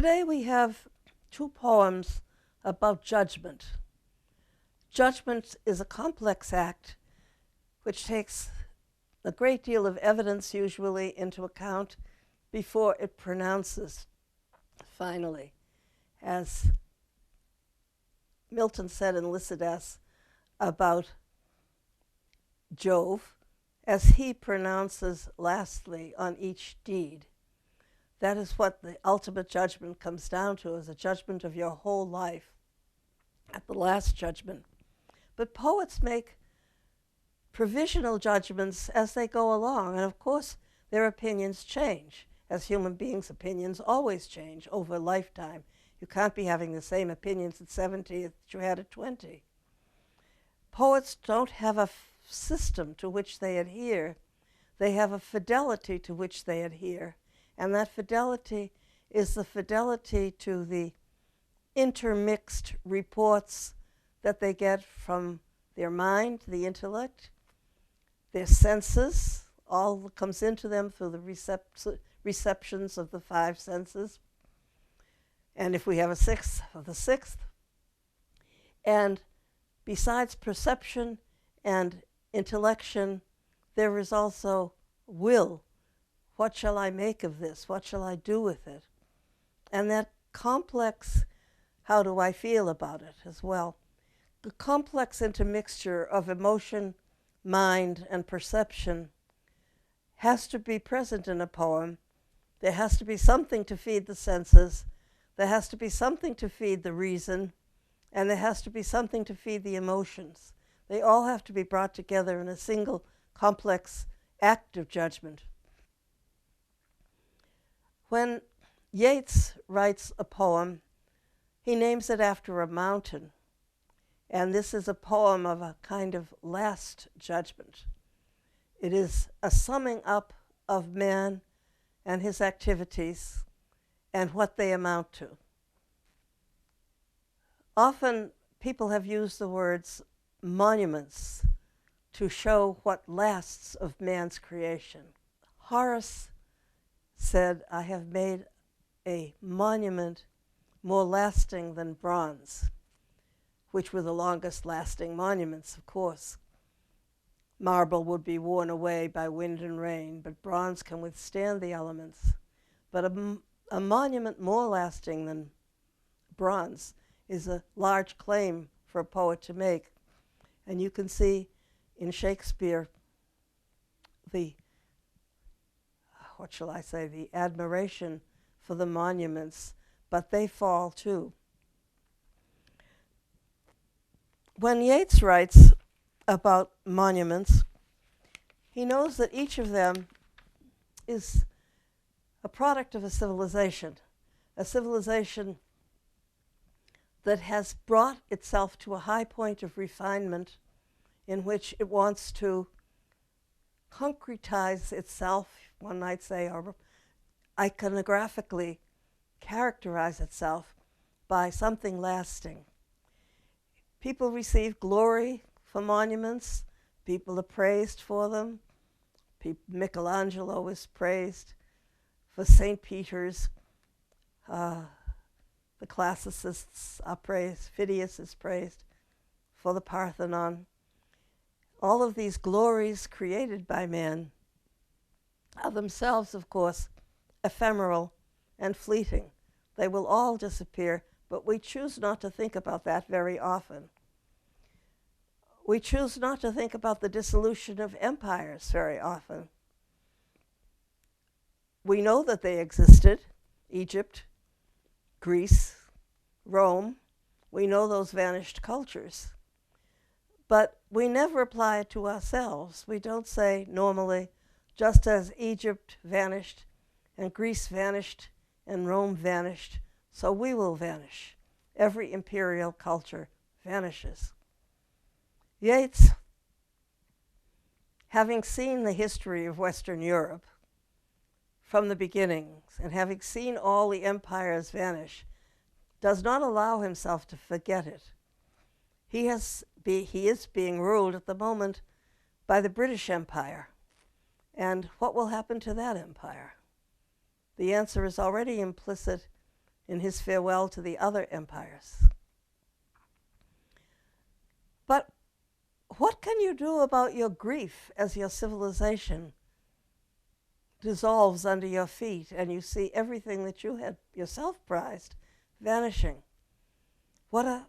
Today we have two poems about judgment. Judgment is a complex act which takes a great deal of evidence usually into account before it pronounces finally. As Milton said in Lycidas about Jove, as he pronounces lastly on each deed. That is what the ultimate judgment comes down to, is a judgment of your whole life at the last judgment. But poets make provisional judgments as they go along, and of course their opinions change. As human beings, opinions always change over a lifetime. You can't be having the same opinions at 70 that you had at 20. Poets don't have a system to which they adhere. They have a fidelity to which they adhere. And that fidelity is the fidelity to the intermixed reports that they get from their mind, the intellect, their senses, all that comes into them through the receptions of the five senses. And if we have a sixth, of the sixth. And besides perception and intellection, there is also will. What shall I make of this? What shall I do with it? And that complex, how do I feel about it as well? The complex intermixture of emotion, mind, and perception has to be present in a poem. There has to be something to feed the senses. There has to be something to feed the reason. And there has to be something to feed the emotions. They all have to be brought together in a single complex act of judgment. When Yates writes a poem, he names it after a mountain. And this is a poem of a kind of last judgment. It is a summing up of man and his activities and what they amount to. Often people have used the words monuments to show what lasts of man's creation. Horace said, I have made a monument more lasting than bronze, which were the longest lasting monuments, of course. Marble would be worn away by wind and rain, but bronze can withstand the elements. But a monument more lasting than bronze is a large claim for a poet to make. And you can see in Shakespeare the the admiration for the monuments, but they fall too. When Yeats writes about monuments, he knows that each of them is a product of a civilization that has brought itself to a high point of refinement in which it wants to concretize itself, one might say, or iconographically characterize itself by something lasting. People receive glory for monuments. People are praised for them. Michelangelo is praised for St. Peter's. The classicists are praised. Phidias is praised for the Parthenon. All of these glories created by man are themselves, of course, ephemeral and fleeting. They will all disappear, but we choose not to think about that very often. We choose not to think about the dissolution of empires very often. We know that they existed, Egypt, Greece, Rome. We know those vanished cultures. But we never apply it to ourselves. We don't say normally, just as Egypt vanished and Greece vanished and Rome vanished, so we will vanish. Every imperial culture vanishes. Yeats, having seen the history of Western Europe from the beginnings and having seen all the empires vanish, does not allow himself to forget it. He is being ruled at the moment by the British Empire. And what will happen to that empire? The answer is already implicit in his farewell to the other empires. But what can you do about your grief as your civilization dissolves under your feet and you see everything that you had yourself prized vanishing? What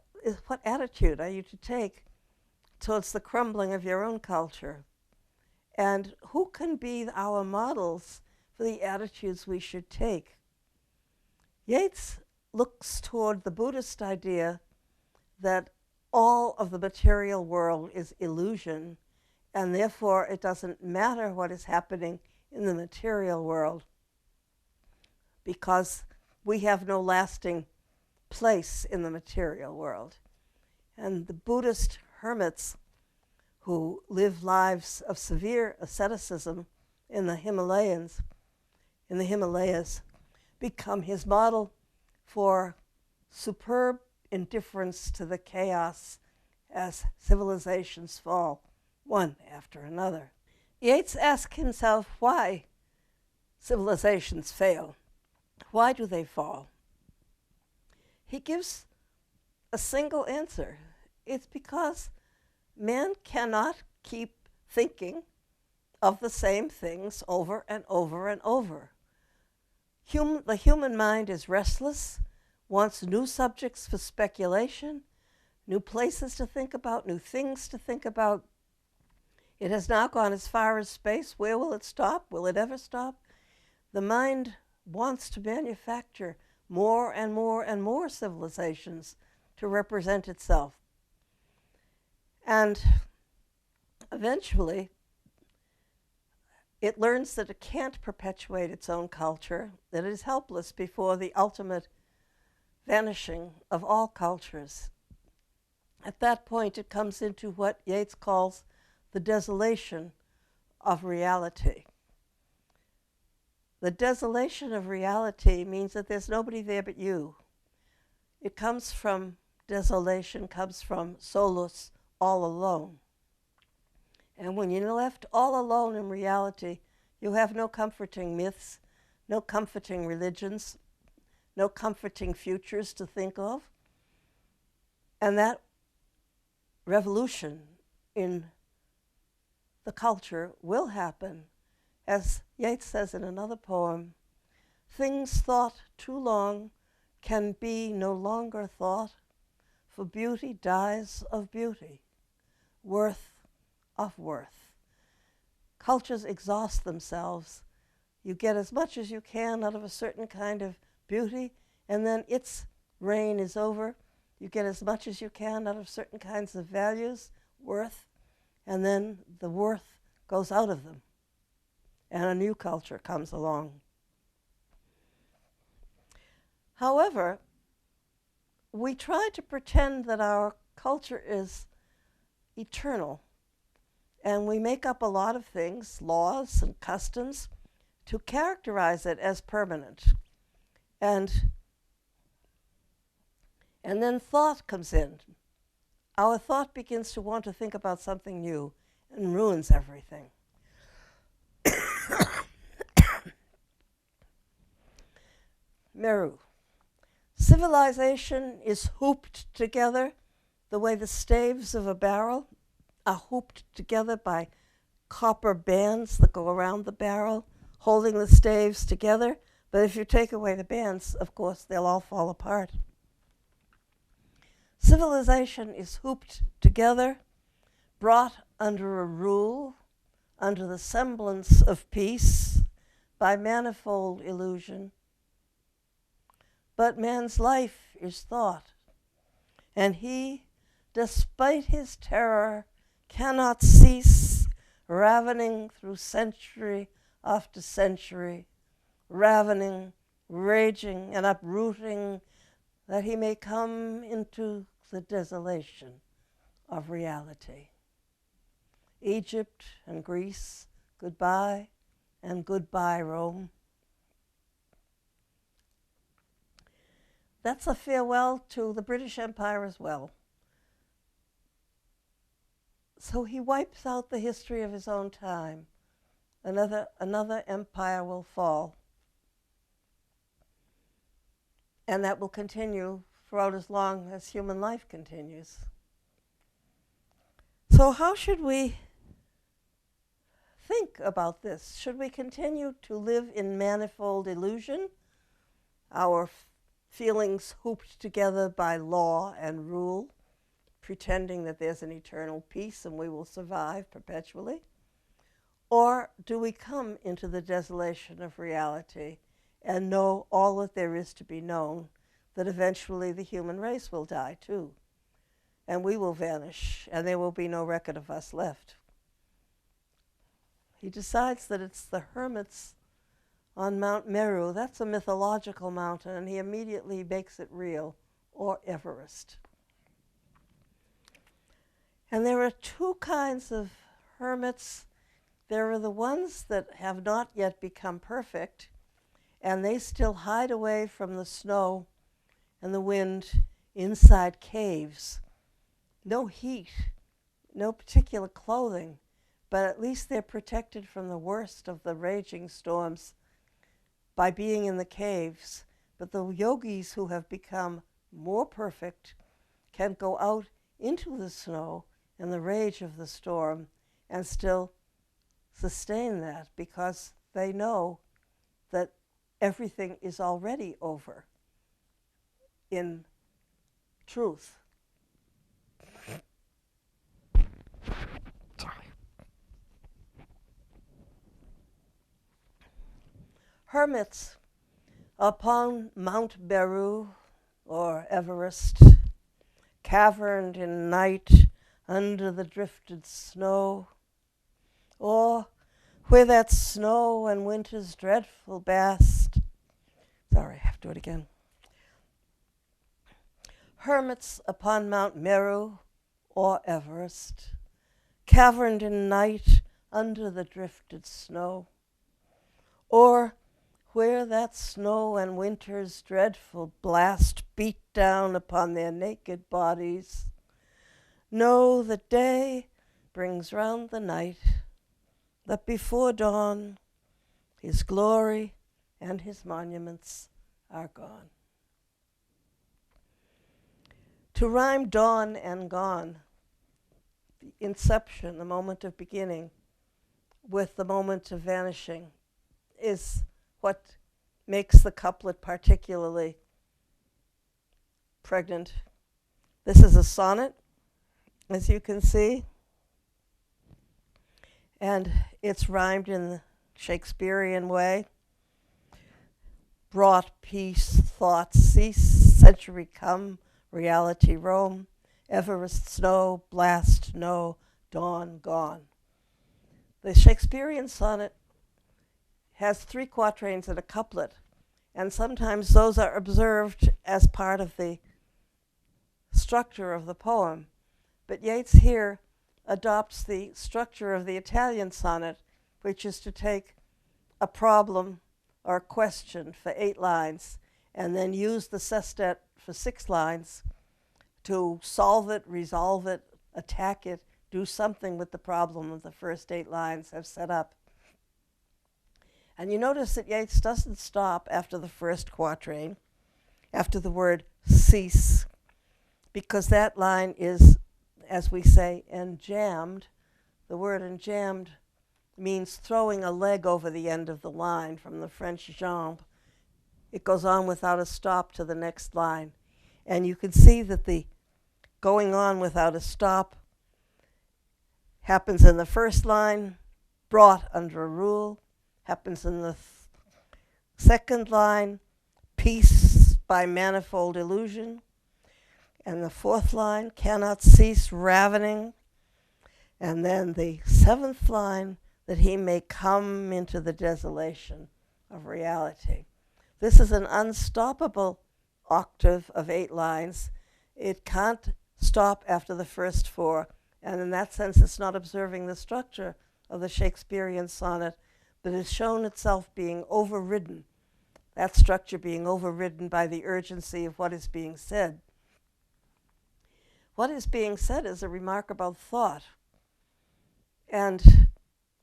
attitude are you to take towards the crumbling of your own culture? And who can be our models for the attitudes we should take? Yates looks toward the Buddhist idea that all of the material world is illusion, and therefore it doesn't matter what is happening in the material world because we have no lasting place in the material world. And the Buddhist hermits who live lives of severe asceticism in the Himalayas, become his model for superb indifference to the chaos as civilizations fall, one after another. Yates asked himself why civilizations fail. Why do they fall? He gives a single answer. It's because man cannot keep thinking of the same things over and over and over. The human mind is restless, wants new subjects for speculation, new places to think about, new things to think about. It has now gone as far as space. Where will it stop? Will it ever stop? The mind wants to manufacture more and more and more civilizations to represent itself. And eventually, it learns that it can't perpetuate its own culture, that it is helpless before the ultimate vanishing of all cultures. At that point, it comes into what Yates calls the desolation of reality. The desolation of reality means that there's nobody there but you. It comes from desolation, comes from solus, all alone. And when you're left all alone in reality, you have no comforting myths, no comforting religions, no comforting futures to think of. And that revolution in the culture will happen. As Yates says in another poem, things thought too long can be no longer thought, for beauty dies of beauty, worth of worth. Cultures exhaust themselves. You get as much as you can out of a certain kind of beauty, and then its reign is over. You get as much as you can out of certain kinds of values, worth, and then the worth goes out of them, and a new culture comes along. However, we try to pretend that our culture is eternal, and we make up a lot of things, laws and customs, to characterize it as permanent. And then thought comes in. Our thought begins to want to think about something new and ruins everything. Meru. Civilization is hooped together the way the staves of a barrel are hooped together by copper bands that go around the barrel, holding the staves together. But if you take away the bands, of course, they'll all fall apart. Civilization is hooped together, brought under a rule, under the semblance of peace, by manifold illusion. But man's life is thought, and he, despite his terror, cannot cease ravening through century after century, ravening, raging, and uprooting, that he may come into the desolation of reality. Egypt and Greece, goodbye, and goodbye, Rome. That's a farewell to the British Empire as well. So he wipes out the history of his own time. Another empire will fall. And that will continue throughout as long as human life continues. So how should we think about this? Should we continue to live in manifold illusion, our feelings hooped together by law and rule, pretending that there's an eternal peace and we will survive perpetually? Or do we come into the desolation of reality and know all that there is to be known, that eventually the human race will die too, and we will vanish, and there will be no record of us left? He decides that it's the hermits on Mount Meru. That's a mythological mountain, and he immediately makes it real, or Everest. And there are two kinds of hermits. There are the ones that have not yet become perfect, and they still hide away from the snow and the wind inside caves. No heat, no particular clothing, but at least they're protected from the worst of the raging storms by being in the caves. But the yogis who have become more perfect can go out into the snow and the rage of the storm and still sustain that, because they know that everything is already over in truth. Hermits upon Mount Meru, or Everest, caverned in night under the drifted snow, or where that snow and winter's dreadful blast. Sorry, I have to do it again. Hermits upon Mount Meru, or Everest, caverned in night under the drifted snow, or where that snow and winter's dreadful blast beat down upon their naked bodies, know that day brings round the night, that before dawn his glory and his monuments are gone. To rhyme dawn and gone, the inception, the moment of beginning, with the moment of vanishing, is what makes the couplet particularly pregnant. This is a sonnet, as you can see, and it's rhymed in the Shakespearean way. Brought peace, thoughts cease, century come, reality roam, Everest snow, blast no, dawn gone. The Shakespearean sonnet has 3 quatrains and a couplet, and sometimes those are observed as part of the structure of the poem. But Yeats here adopts the structure of the Italian sonnet, which is to take a problem or a question for 8 lines and then use the sestet for 6 lines to solve it, resolve it, attack it, do something with the problem of the first 8 lines have set up. And you notice that Yeats doesn't stop after the first quatrain, after the word cease, because that line is, as we say, enjambed. The word enjambed means throwing a leg over the end of the line, from the French jambe. It goes on without a stop to the next line. And you can see that the going on without a stop happens in the first line, brought under a rule, happens in the second line, peace by manifold illusion, and the fourth line, cannot cease ravening, and then the 7th line, that he may come into the desolation of reality. This is an unstoppable octave of 8 lines. It can't stop after the first 4, and in that sense it's not observing the structure of the Shakespearean sonnet, but has shown itself being overridden, that structure being overridden by the urgency of what is being said. What is being said is a remarkable thought. And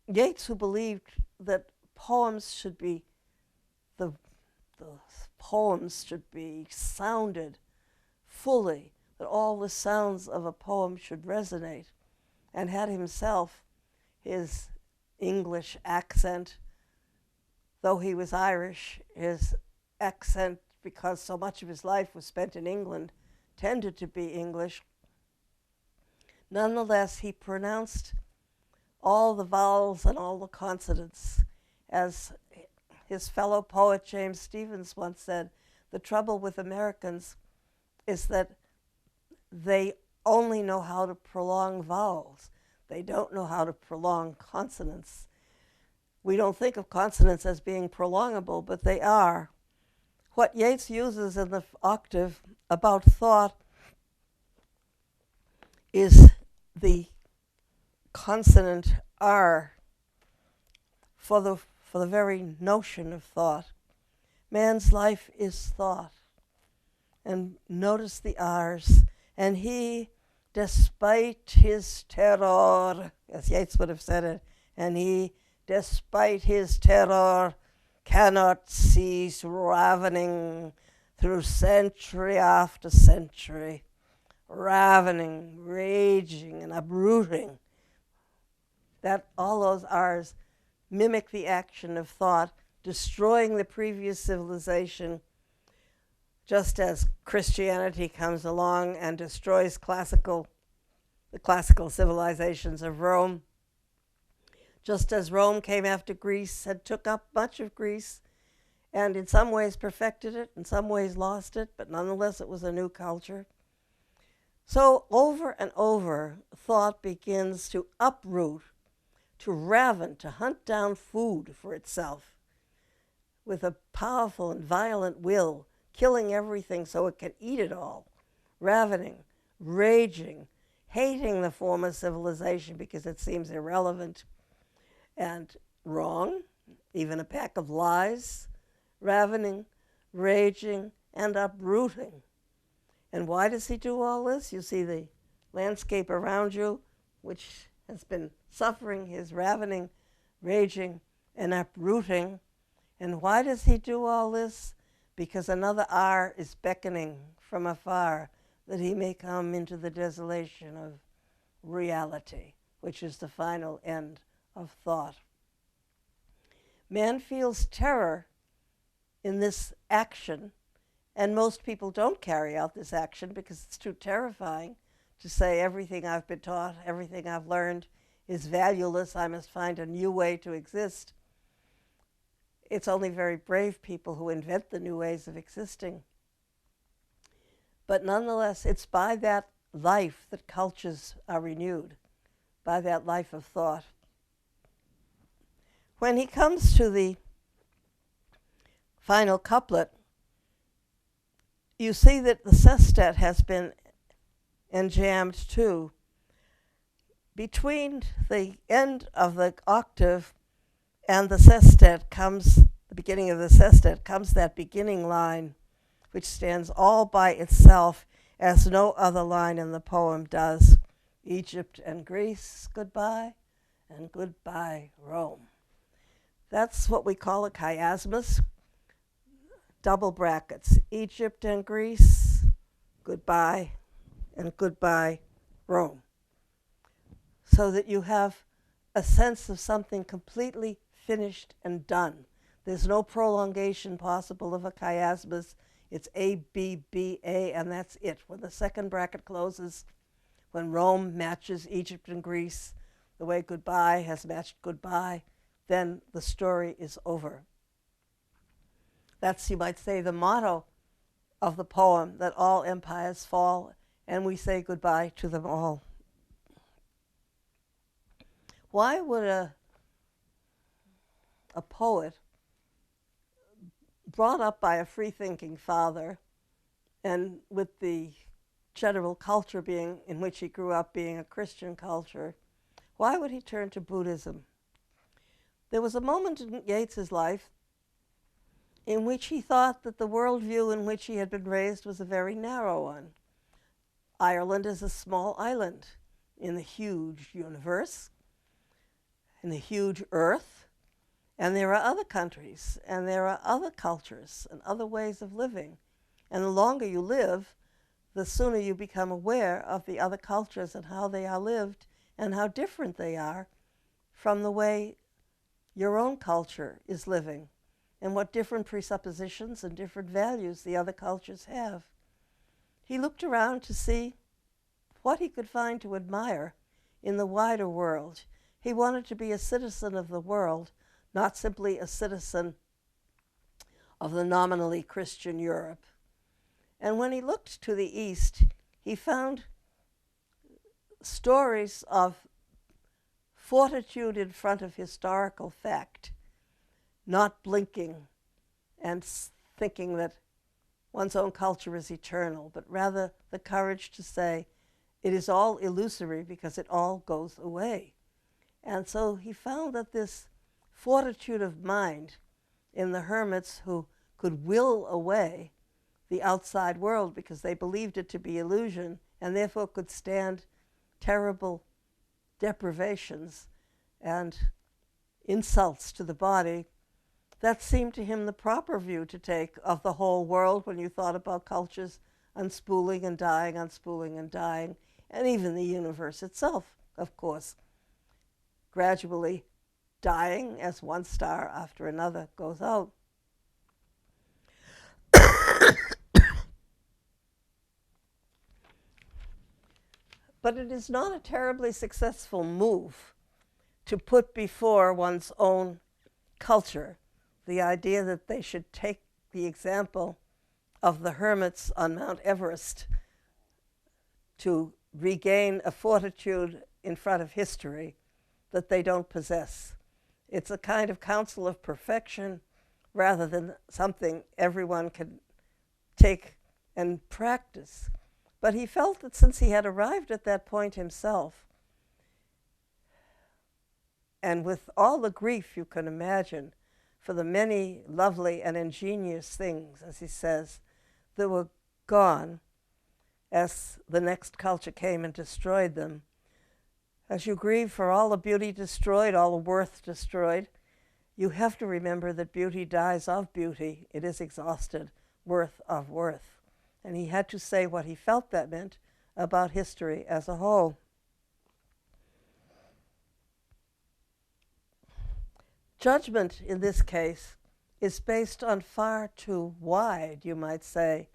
Yeats, who believed that poems should be the poems should be sounded fully, that all the sounds of a poem should resonate, and had himself his English accent. Though he was Irish, his accent, because so much of his life was spent in England, tended to be English. Nonetheless, he pronounced all the vowels and all the consonants. As his fellow poet James Stephens once said, the trouble with Americans is that they only know how to prolong vowels. They don't know how to prolong consonants. We don't think of consonants as being prolongable, but they are. What Yeats uses in the octave about thought is the consonant R for the very notion of thought. Man's life is thought. And notice the R's. And he, despite his terror, as Yeats would have said it, and he, despite his terror, cannot cease ravening through century after century, ravening, raging, and uprooting. That all those R's mimic the action of thought, destroying the previous civilization, just as Christianity comes along and destroys the classical civilizations of Rome. Just as Rome came after Greece and took up much of Greece, and in some ways perfected it, in some ways lost it, but nonetheless it was a new culture. So over and over, thought begins to uproot, to raven, to hunt down food for itself with a powerful and violent will, killing everything so it can eat it all, ravening, raging, hating the former civilization because it seems irrelevant and wrong, even a pack of lies, ravening, raging, and uprooting. And why does he do all this? You see the landscape around you, which has been suffering his ravening, raging, and uprooting. And why does he do all this? Because another R is beckoning from afar that he may come into the desolation of reality, which is the final end of thought. Man feels terror in this action, and most people don't carry out this action because it's too terrifying to say everything I've been taught, everything I've learned is valueless, I must find a new way to exist. It's only very brave people who invent the new ways of existing. But nonetheless, it's by that life that cultures are renewed, by that life of thought. When he comes to the final couplet, you see that the sestet has been enjambed too. Between the end of the octave and the sestet comes, the beginning of the sestet, comes that beginning line, which stands all by itself as no other line in the poem does. Egypt and Greece, goodbye, and goodbye, Rome. That's what we call a chiasmus, double brackets. Egypt and Greece, goodbye, and goodbye, Rome. So that you have a sense of something completely finished and done. There's no prolongation possible of a chiasmus. It's A, B, B, A, and that's it. When the second bracket closes, when Rome matches Egypt and Greece, the way goodbye has matched goodbye, then the story is over. That's, you might say, the motto of the poem, that all empires fall, and we say goodbye to them all. Why would a poet brought up by a free-thinking father and with the general culture being in which he grew up being a Christian culture, why would he turn to Buddhism? There was a moment in Yeats's life in which he thought that the worldview in which he had been raised was a very narrow one. Ireland is a small island in the huge universe, in the huge earth, And there are other countries, and there are other cultures, and other ways of living. And the longer you live, the sooner you become aware of the other cultures and how they are lived and how different they are from the way your own culture is living, and what different presuppositions and different values the other cultures have. He looked around to see what he could find to admire in the wider world. He wanted to be a citizen of the world, not simply a citizen of the nominally Christian Europe. And when he looked to the east, he found stories of fortitude in front of historical fact, not blinking and thinking that one's own culture is eternal, but rather the courage to say it is all illusory because it all goes away. And so he found that this fortitude of mind in the hermits who could will away the outside world because they believed it to be illusion and therefore could stand terrible deprivations and insults to the body, that seemed to him the proper view to take of the whole world when you thought about cultures unspooling and dying, unspooling and dying, and even the universe itself, of course, gradually dying as one star after another goes out. But it is not a terribly successful move to put before one's own culture the idea that they should take the example of the hermits on Mount Everest to regain a fortitude in front of history that they don't possess. It's a kind of counsel of perfection rather than something everyone can take and practice. But he felt that since he had arrived at that point himself, and with all the grief you can imagine for the many lovely and ingenious things, as he says, that were gone as the next culture came and destroyed them, as you grieve for all the beauty destroyed, all the worth destroyed, you have to remember that beauty dies of beauty. It is exhausted, worth of worth. And he had to say what he felt that meant about history as a whole. Judgment, in this case, is based on far too wide, you might say,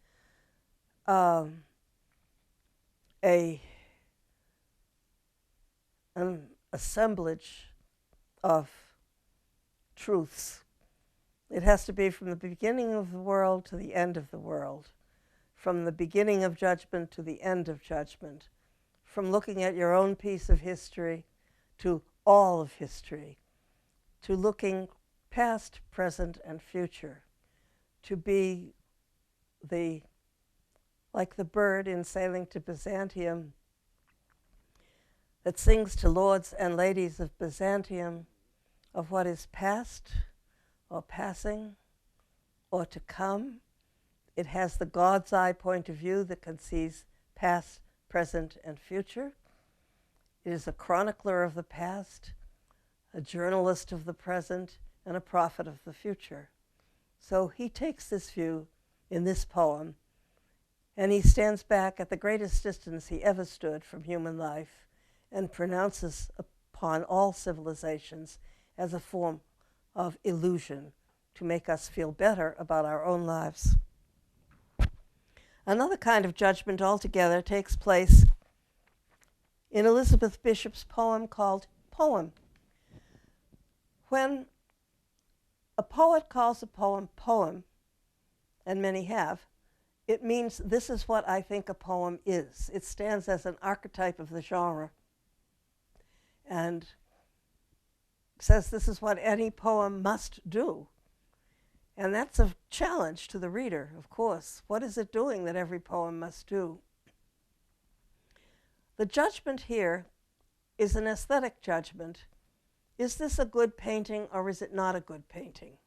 an assemblage of truths. It has to be from the beginning of the world to the end of the world, from the beginning of judgment to the end of judgment, from looking at your own piece of history to all of history, to looking past, present, and future, to be like the bird in Sailing to Byzantium that sings to lords and ladies of Byzantium of what is past or passing or to come. It has the God's eye point of view that conceives past, present, and future. It is a chronicler of the past, a journalist of the present, and a prophet of the future. So he takes this view in this poem, and he stands back at the greatest distance he ever stood from human life and pronounces upon all civilizations as a form of illusion to make us feel better about our own lives. Another kind of judgment altogether takes place in Elizabeth Bishop's poem called Poem. When a poet calls a poem poem, and many have, it means this is what I think a poem is. It stands as an archetype of the genre and says this is what any poem must do. And that's a challenge to the reader, of course. What is it doing that every poem must do? The judgment here is an aesthetic judgment. Is this a good painting or is it not a good painting?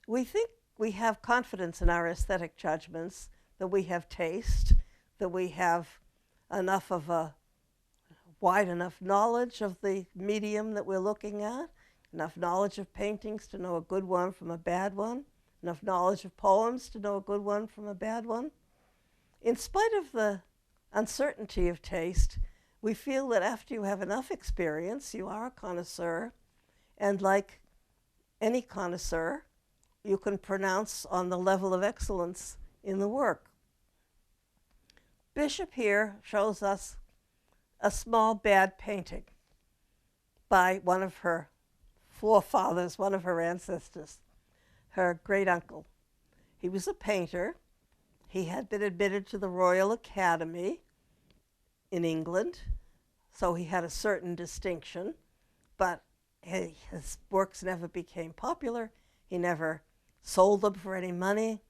We think we have confidence in our aesthetic judgments, that we have taste, that we have enough of a wide enough knowledge of the medium that we're looking at, enough knowledge of paintings to know a good one from a bad one, enough knowledge of poems to know a good one from a bad one. In spite of the uncertainty of taste, we feel that after you have enough experience, you are a connoisseur, and like any connoisseur, you can pronounce on the level of excellence in the work. Bishop here shows us a small bad painting by one of her forefathers, one of her ancestors, her great uncle. He was a painter. He had been admitted to the Royal Academy in England, so he had a certain distinction, but his works never became popular. He never sold them for any money.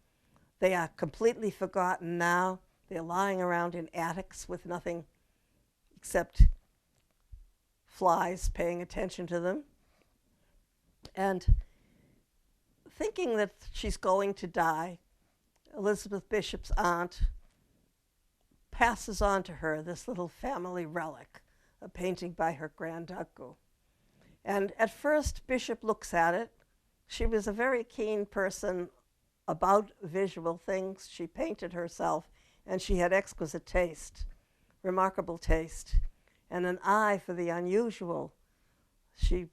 They are completely forgotten now. They're lying around in attics with nothing except flies paying attention to them. And thinking that she's going to die, Elizabeth Bishop's aunt passes on to her this little family relic, a painting by her granduncle. And at first, Bishop looks at it. She was a very keen person about visual things. She painted herself, and she had exquisite taste, remarkable taste, and an eye for the unusual. She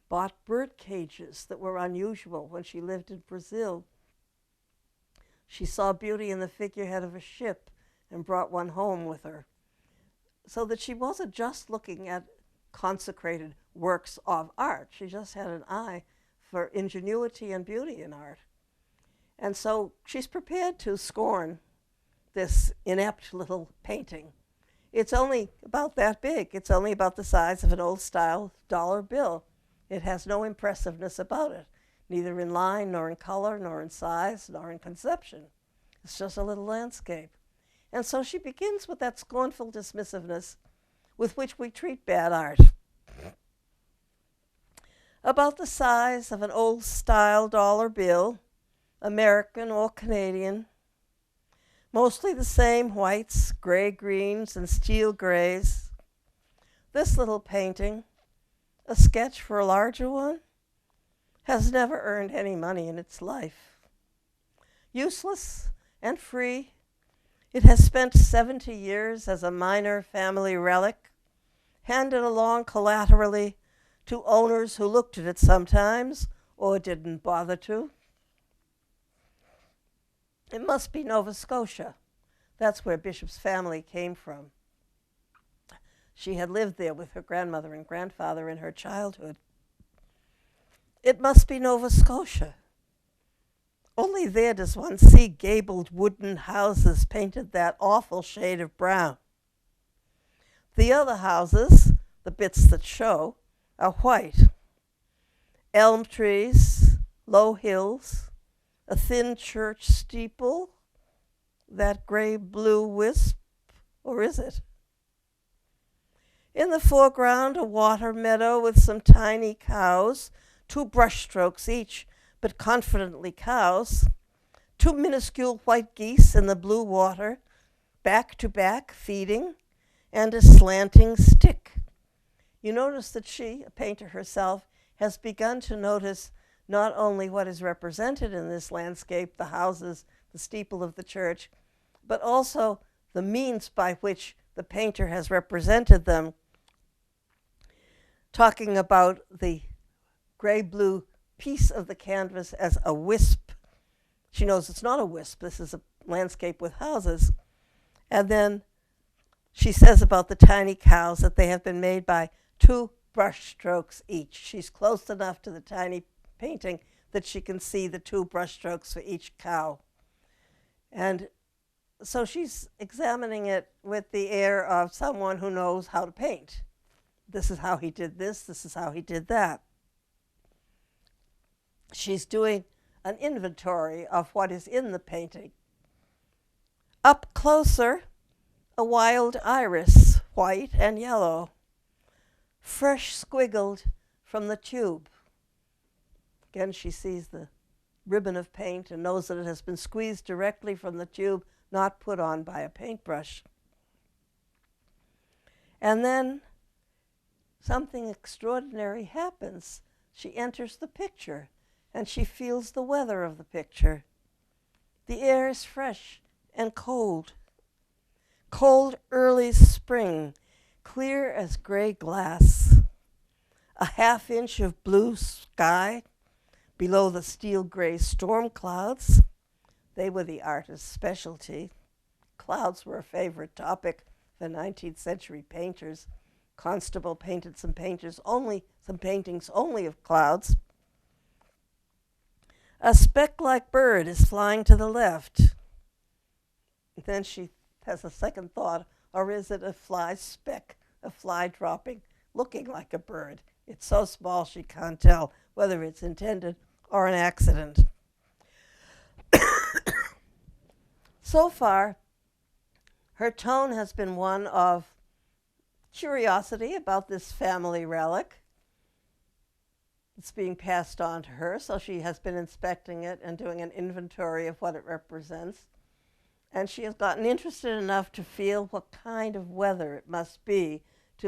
bought bird cages that were unusual when she lived in Brazil. She saw beauty in the figurehead of a ship and brought one home with her. So that she wasn't just looking at consecrated works of art. She just had an eye for ingenuity and beauty in art. And so she's prepared to scorn this inept little painting. It's only about that big. It's only about the size of an old-style dollar bill. It has no impressiveness about it, neither in line, nor in color, nor in size, nor in conception. It's just a little landscape. And so she begins with that scornful dismissiveness with which we treat bad art. About the size of an old-style dollar bill, American or Canadian, mostly the same whites, gray-greens, and steel grays. This little painting, a sketch for a larger one, has never earned any money in its life. Useless and free, it has spent 70 years as a minor family relic, handed along collaterally to owners who looked at it sometimes or didn't bother to. It must be Nova Scotia. That's where Bishop's family came from. She had lived there with her grandmother and grandfather in her childhood. It must be Nova Scotia. Only there does one see gabled wooden houses painted that awful shade of brown. The other houses, the bits that show, are white. Elm trees, low hills, a thin church steeple, that gray-blue wisp, or is it? In the foreground, a water meadow with some tiny cows, 2 brushstrokes each, but confidently cows, 2 minuscule white geese in the blue water, back to back, feeding, and a slanting stick. You notice that she, a painter herself, has begun to notice not only what is represented in this landscape, the houses, the steeple of the church, but also the means by which the painter has represented them, talking about the gray-blue piece of the canvas as a wisp. She knows it's not a wisp. This is a landscape with houses. And then she says about the tiny cows that they have been made by 2 brush strokes each. She's close enough to the tiny painting that she can see the 2 brush strokes for each cow. And so she's examining it with the air of someone who knows how to paint. This is how he did this. This is how he did that. She's doing an inventory of what is in the painting. Up closer, a wild iris, white and yellow, fresh squiggled from the tube. Again, she sees the ribbon of paint and knows that it has been squeezed directly from the tube, not put on by a paintbrush. And then something extraordinary happens. she enters the picture, and she feels the weather of the picture. The air is fresh and cold. Cold early spring, clear as gray glass. A half-inch of blue sky below the steel-gray storm clouds. They were the artist's specialty. Clouds were a favorite topic for 19th century painters. Constable painted some paintings only of clouds. A speck-like bird is flying to the left. Then she has a second thought, or is it a fly speck, a fly dropping, looking like a bird? It's so small she can't tell whether it's intended or an accident. So far, her tone has been one of curiosity about this family relic. It's being passed on to her, so she has been inspecting it and doing an inventory of what it represents. And she has gotten interested enough to feel what kind of weather it must be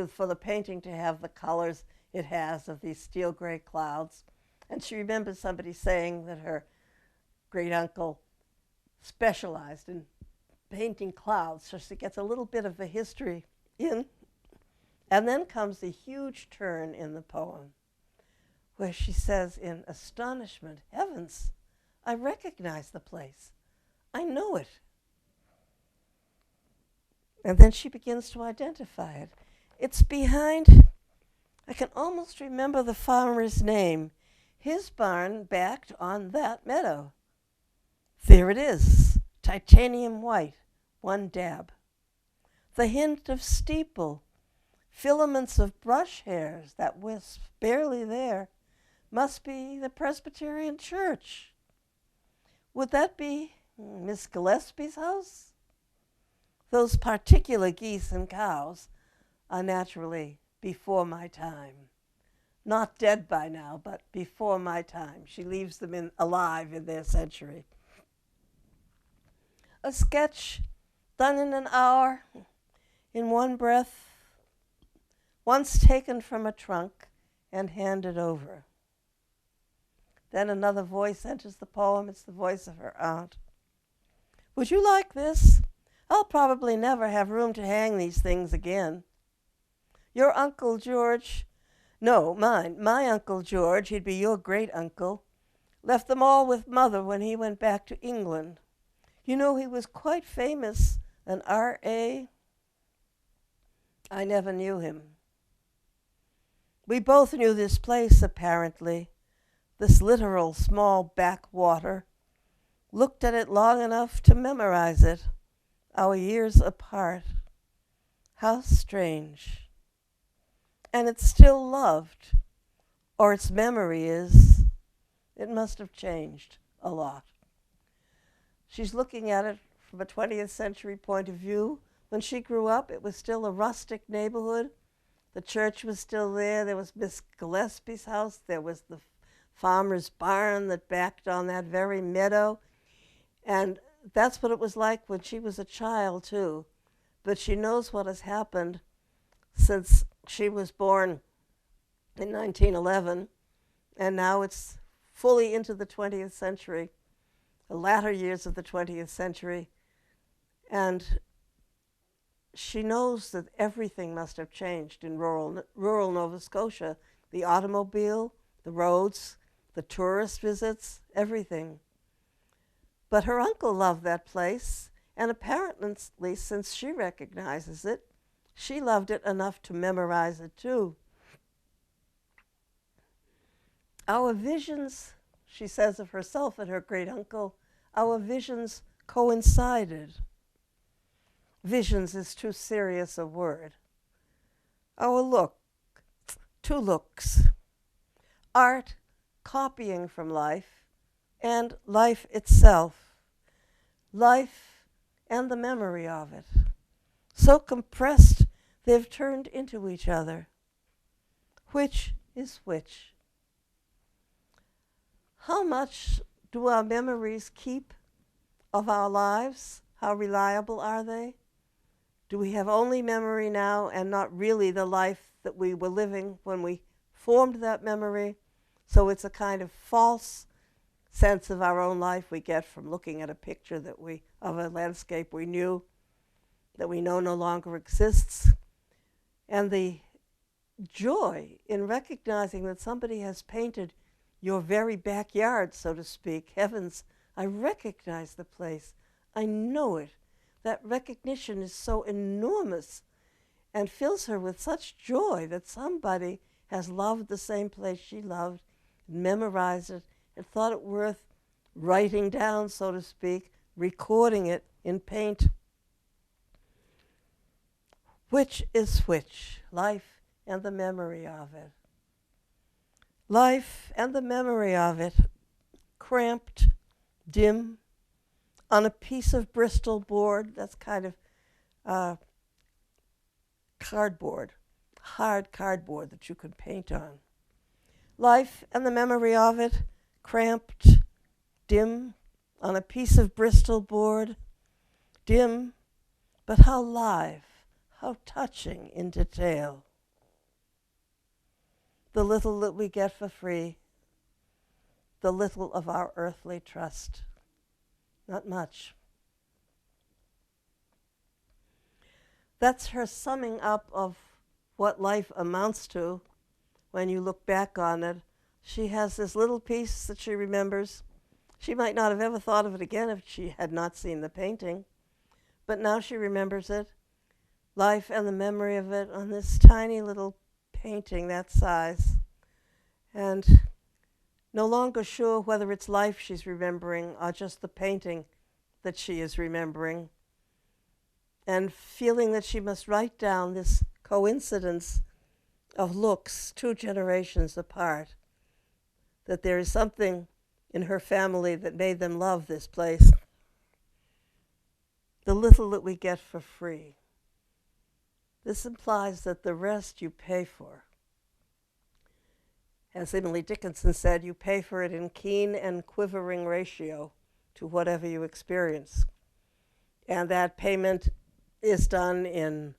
for the painting to have the colors it has of these steel gray clouds. And she remembers somebody saying that her great uncle specialized in painting clouds, so she gets a little bit of the history in. And then comes the huge turn in the poem, where she says in astonishment, "Heavens, I recognize the place. I know it." And then she begins to identify it. It's behind, I can almost remember the farmer's name. His barn backed on that meadow. There it is, titanium white, one dab. The hint of steeple, filaments of brush hairs, that wisp barely there, must be the Presbyterian church. Would that be Miss Gillespie's house? Those particular geese and cows are naturally before my time. Not dead by now, but before my time. She leaves them alive in their century. A sketch done in an hour, in one breath, once taken from a trunk and handed over. Then another voice enters the poem. It's the voice of her aunt. "Would you like this? I'll probably never have room to hang these things again. Your Uncle George, no, mine, my Uncle George, he'd be your great-uncle, left them all with Mother when he went back to England. You know, he was quite famous, an R.A. I never knew him. We both knew this place, apparently, this literal small backwater, looked at it long enough to memorize it, our years apart. How strange. And it's still loved, or its memory is. It must have changed a lot." She's looking at it from a 20th century point of view. When she grew up, it was still a rustic neighborhood. The church was still there. There was Miss Gillespie's house. There was the farmer's barn that backed on that very meadow. And that's what it was like when she was a child, too. But she knows what has happened since she was born in 1911, and now it's fully into the 20th century, the latter years of the 20th century. And she knows that everything must have changed in rural Nova Scotia. The automobile, the roads, the tourist visits, everything. But her uncle loved that place, and apparently, since she recognizes it, she loved it enough to memorize it too. Our visions, she says of herself and her great-uncle, our visions coincided. Visions is too serious a word. Two looks. Art copying from life, and life itself. Life and the memory of it. So compressed, they've turned into each other. Which is which? How much do our memories keep of our lives? How reliable are they? Do we have only memory now and not really the life that we were living when we formed that memory? So it's a kind of false sense of our own life we get from looking at a picture of a landscape we knew, that we know no longer exists. And the joy in recognizing that somebody has painted your very backyard, so to speak. Heavens, I recognize the place. I know it. That recognition is so enormous and fills her with such joy that somebody has loved the same place she loved, memorized it, and thought it worth writing down, so to speak, recording it in paint. Which is which? Life and the memory of it. Life and the memory of it, cramped, dim, on a piece of Bristol board, that's kind of cardboard, hard cardboard that you could paint on. Life and the memory of it, cramped, dim, on a piece of Bristol board, dim, but how live, how touching in detail. The little that we get for free, the little of our earthly trust. Not much. That's her summing up of what life amounts to when you look back on it. She has this little piece that she remembers. She might not have ever thought of it again if she had not seen the painting, but now she remembers it. Life and the memory of it on this tiny little painting that size, and no longer sure whether it's life she's remembering or just the painting that she is remembering, and feeling that she must write down this coincidence of looks 2 generations apart, that there is something in her family that made them love this place. The little that we get for free. This implies that the rest you pay for. As Emily Dickinson said, you pay for it in keen and quivering ratio to whatever you experience. And that payment is done in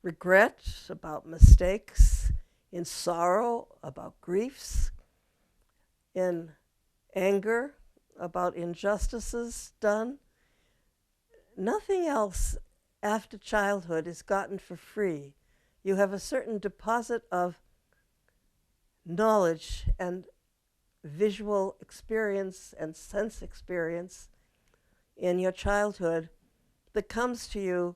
regret about mistakes, in sorrow about griefs, in anger about injustices done. Nothing else after childhood is gotten for free. You have a certain deposit of knowledge and visual experience and sense experience in your childhood that comes to you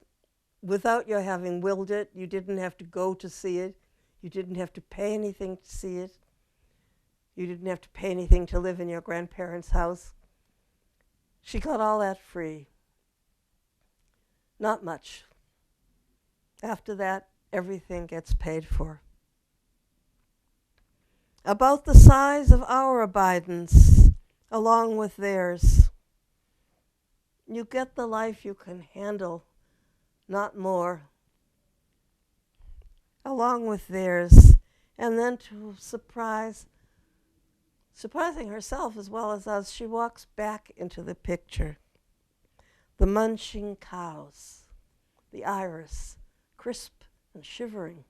without your having willed it. You didn't have to go to see it. You didn't have to pay anything to see it. You didn't have to pay anything to live in your grandparents' house. She got all that free. Not much. After that, everything gets paid for. About the size of our abidance, along with theirs. You get the life you can handle, not more, along with theirs, and then to surprising herself as well as us, she walks back into the picture. The munching cows, the iris, crisp and shivering,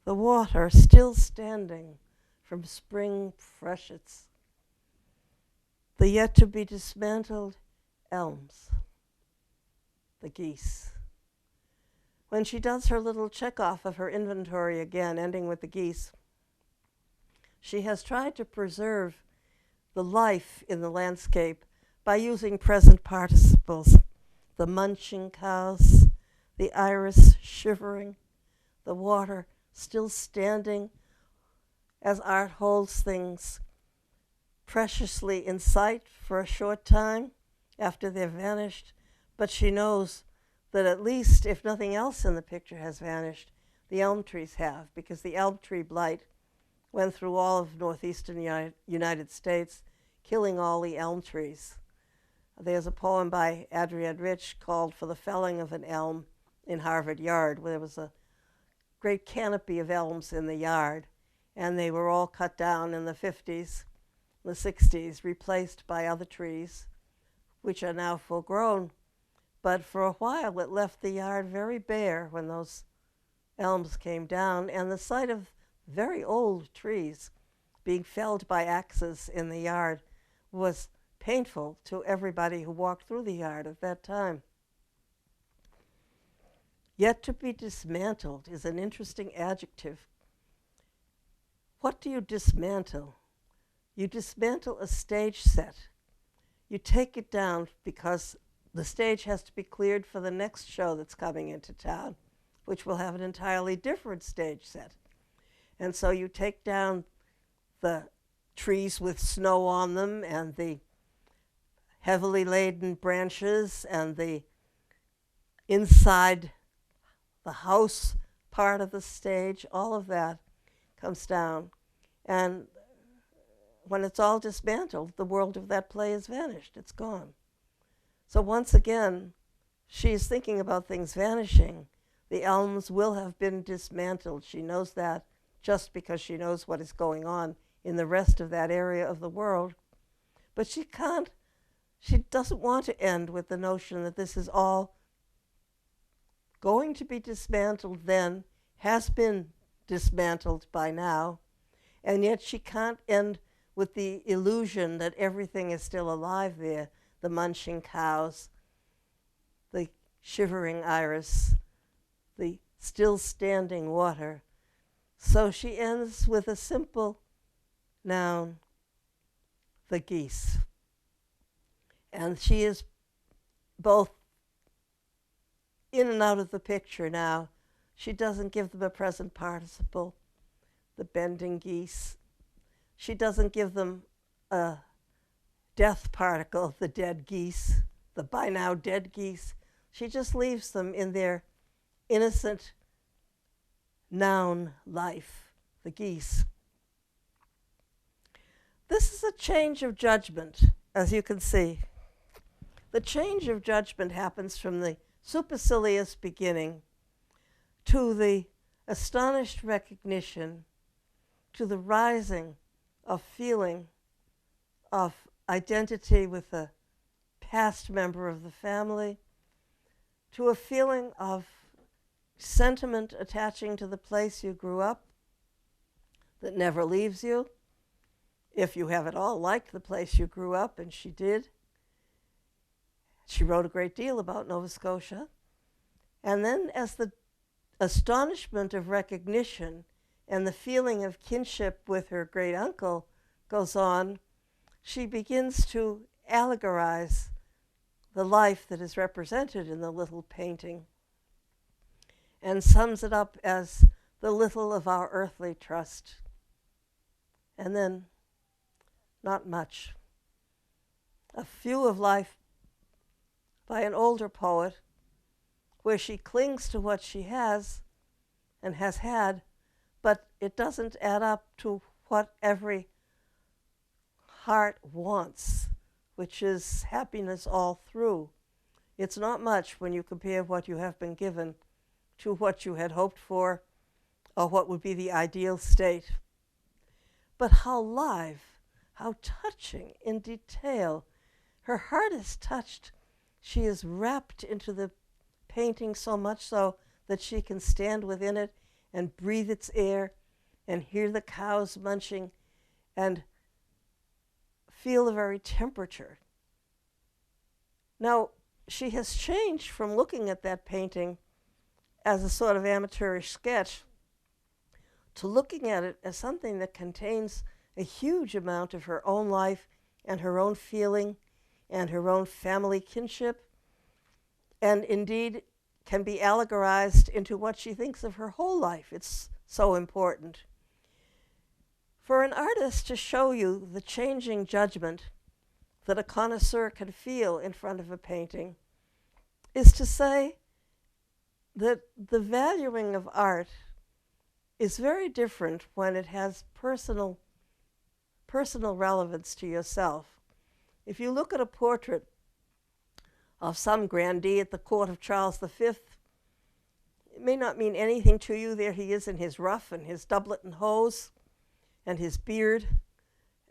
the water still standing from spring freshets, the yet to be dismantled elms, the geese. When she does her little check-off of her inventory again, ending with the geese, she has tried to preserve the life in the landscape by using present participles. The munching cows, the iris shivering, the water still standing as art holds things preciously in sight for a short time after they've vanished. But she knows that at least, if nothing else in the picture has vanished, the elm trees have, because the elm tree blight went through all of northeastern United States, killing all the elm trees. There's a poem by Adrienne Rich called For the Felling of an Elm in Harvard Yard, where there was a great canopy of elms in the yard, and they were all cut down in the 50s, the 60s, replaced by other trees, which are now full grown. But for a while, it left the yard very bare when those elms came down, and the sight of very old trees being felled by axes in the yard was painful to everybody who walked through the yard at that time. Yet to be dismantled is an interesting adjective. What do you dismantle? You dismantle a stage set. You take it down because the stage has to be cleared for the next show that's coming into town, which will have an entirely different stage set. And so you take down the trees with snow on them and the heavily laden branches and the inside the house part of the stage, all of that comes down. And when it's all dismantled, the world of that play is vanished. It's gone. So once again, she's thinking about things vanishing. The elms will have been dismantled. She knows that just because she knows what is going on in the rest of that area of the world. But she doesn't want to end with the notion that this is all going to be dismantled then, has been dismantled by now, and yet she can't end with the illusion that everything is still alive there, the munching cows, the shivering iris, the still standing water. So she ends with a simple noun, the geese. And she is both in and out of the picture now. She doesn't give them a present participle, the bending geese. She doesn't give them a death particle, the dead geese, the by now dead geese. She just leaves them in their innocent noun life, the geese. This is a change of judgment, as you can see. The change of judgment happens from the supercilious beginning to the astonished recognition, to the rising of feeling of identity with a past member of the family, to a feeling of sentiment attaching to the place you grew up that never leaves you, if you have at all liked the place you grew up, and she did. She wrote a great deal about Nova Scotia. And then as the astonishment of recognition and the feeling of kinship with her great uncle goes on, she begins to allegorize the life that is represented in the little painting and sums it up as the little of our earthly trust. And then not much. A few of life by an older poet, where she clings to what she has and has had, but it doesn't add up to what every heart wants, which is happiness all through. It's not much when you compare what you have been given to what you had hoped for or what would be the ideal state. But how live, how touching in detail. Her heart is touched. She is wrapped into the painting so much so that she can stand within it and breathe its air and hear the cows munching and feel the very temperature. Now, she has changed from looking at that painting as a sort of amateurish sketch to looking at it as something that contains a huge amount of her own life and her own feeling and her own family kinship, and indeed can be allegorized into what she thinks of her whole life. It's so important. For an artist to show you the changing judgment that a connoisseur can feel in front of a painting is to say that the valuing of art is very different when it has personal relevance to yourself. If you look at a portrait of some grandee at the court of Charles V, it may not mean anything to you. There he is in his ruff and his doublet and hose and his beard,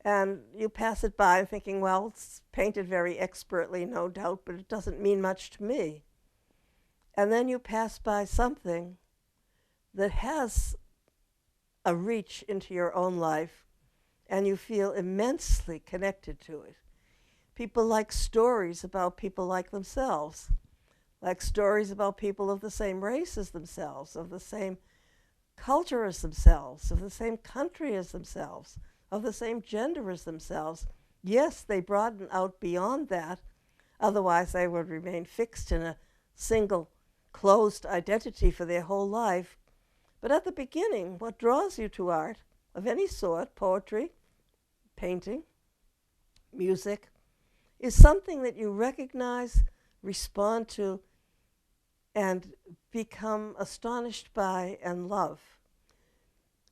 and you pass it by thinking, well, it's painted very expertly, no doubt, but it doesn't mean much to me. And then you pass by something that has a reach into your own life and you feel immensely connected to it. People like stories about people like themselves, like stories about people of the same race as themselves, of the same culture as themselves, of the same country as themselves, of the same gender as themselves. Yes, they broaden out beyond that, otherwise they would remain fixed in a single closed identity for their whole life. But at the beginning, what draws you to art of any sort, poetry, painting, music, is something that you recognize, respond to, and become astonished by and love.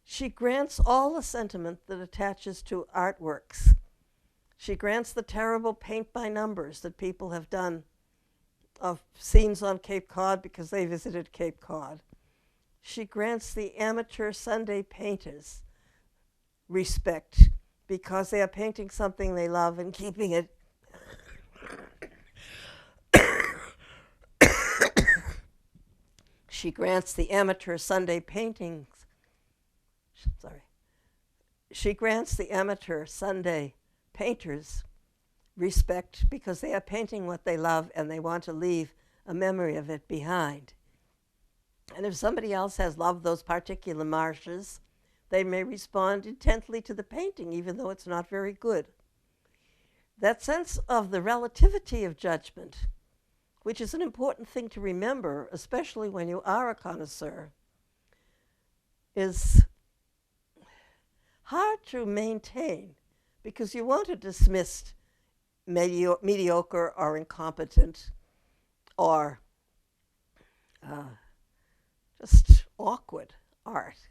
She grants all the sentiment that attaches to artworks. She grants the terrible paint by numbers that people have done of scenes on Cape Cod because they visited Cape Cod. She grants the amateur Sunday painters respect because they are painting something they love and keeping it She grants the amateur Sunday paintings, She grants the amateur Sunday painters respect because they are painting what they love and they want to leave a memory of it behind. And if somebody else has loved those particular marshes, they may respond intently to the painting, even though it's not very good. That sense of the relativity of judgment, which is an important thing to remember, especially when you are a connoisseur, is hard to maintain because you want to dismiss mediocre or incompetent or just awkward art.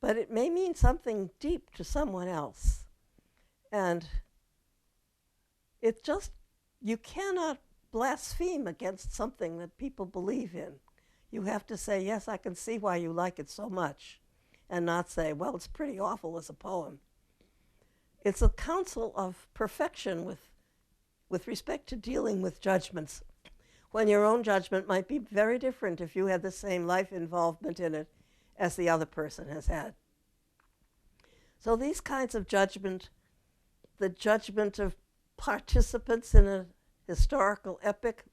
But it may mean something deep to someone else. And it just, you cannot blaspheme against something that people believe in. You have to say, yes, I can see why you like it so much, and not say, well, it's pretty awful as a poem. It's a counsel of perfection with respect to dealing with judgments, when your own judgment might be very different if you had the same life involvement in it as the other person has had. So these kinds of judgment, the judgment of participants in a historical epic,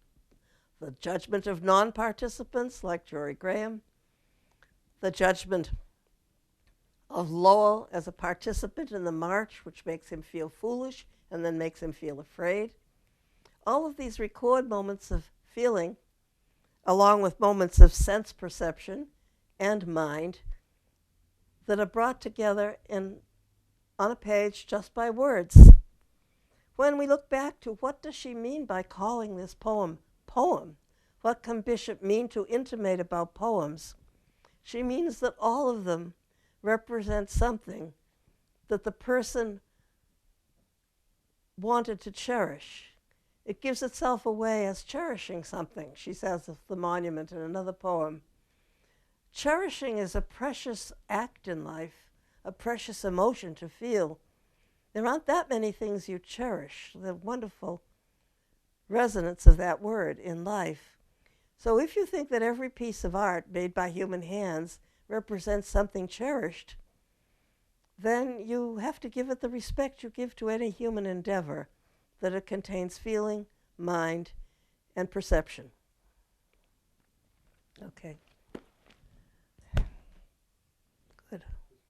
the judgment of non-participants like Jory Graham, the judgment of Lowell as a participant in the march, which makes him feel foolish and then makes him feel afraid. All of these record moments of feeling, along with moments of sense perception and mind, that are brought together on a page just by words. When we look back to what does she mean by calling this poem, what can Bishop mean to intimate about poems? She means that all of them represent something that the person wanted to cherish. It gives itself away as cherishing something, she says of the monument in another poem. Cherishing is a precious act in life, a precious emotion to feel. There aren't that many things you cherish, the wonderful resonance of that word in life. So if you think that every piece of art made by human hands represents something cherished, then you have to give it the respect you give to any human endeavor, that it contains feeling, mind, and perception. Okay.